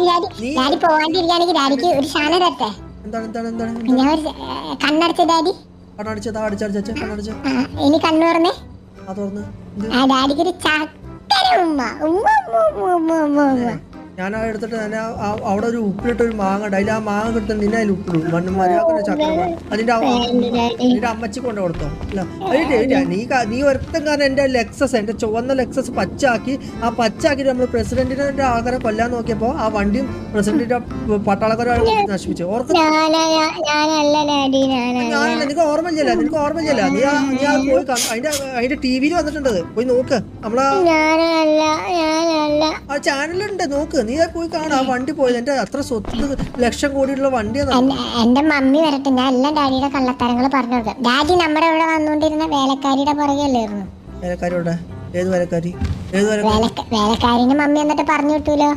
Daddy പോവാണ്ടിരിക്കുകയാണെങ്കിൽ ഡാഡിക്ക് ഒരു ഷാന തരട്ടെ. ഞാൻ ഒരു കണ്ണടച്ച ഡാഡി. ഇനി കണ്ണു തുറന്നേ. ഡാഡിക്ക് ഒരു ചക്കര ഉമ്മ. ഉമ്മ ഉമ്മ ഉമ്മ ഉമ്മ ഉമ്മ. ഞാൻ എടുത്തിട്ട് അവിടെ ഒരു ഉപ്പിലിട്ട് ഒരു മാങ്ങ ഉണ്ട്. അതിൽ ആ മാങ്ങ കിട്ടുന്ന നിന്നെ അതിൽ ഉപ്പിടും. മര്യാദ ചക്കര അതിന്റെ അമ്മച്ചി കൊണ്ട് കൊടുത്തോ. നീ ഒരുത്തം കാരണം എന്റെ ലെക്സസ്, എന്റെ ചുവന്ന ലെക്സസ് പച്ചാക്കി, ആ പച്ചാക്കി നമ്മൾ പ്രസിഡന്റിന്റെ ആൾക്കാരെ കൊല്ലാൻ നോക്കിയപ്പോ ആ വണ്ടിയും പ്രസിഡന്റിന്റെ പട്ടാളക്കാരെ നശിപ്പിച്ചു. നിനക്ക് ഓർമ്മയില്ല നീ പോയി അതിന്റെ ടിവിയിൽ വന്നിട്ടുണ്ട്, പോയി നോക്ക്. നമ്മളെ ആ ചാനലുണ്ട്, നോക്ക്. നീ പോയി കാണാം. ആ വണ്ടി പോയത് എന്റെ അത്ര സ്വത്ത് ലക്ഷം കോടിയുള്ള വണ്ടിയാണ്. എന്റെ മമ്മി വരട്ടെ, ഞാൻ എല്ലാം ഡാഡിയുടെ കള്ളത്തരങ്ങൾ പറഞ്ഞു കൊടുക്കാം. ഡാഡി നമ്മുടെ ഇവിടെ വന്നോണ്ടിരുന്ന വേലക്കാരിയുടെ പുറകെയല്ലായിരുന്നു. വേലക്കാരിയുടെ ഏത് വേലക്കാരി? വേലക്കാരിന്റെ മമ്മി എന്നിട്ട് പറഞ്ഞു കിട്ടൂലോ.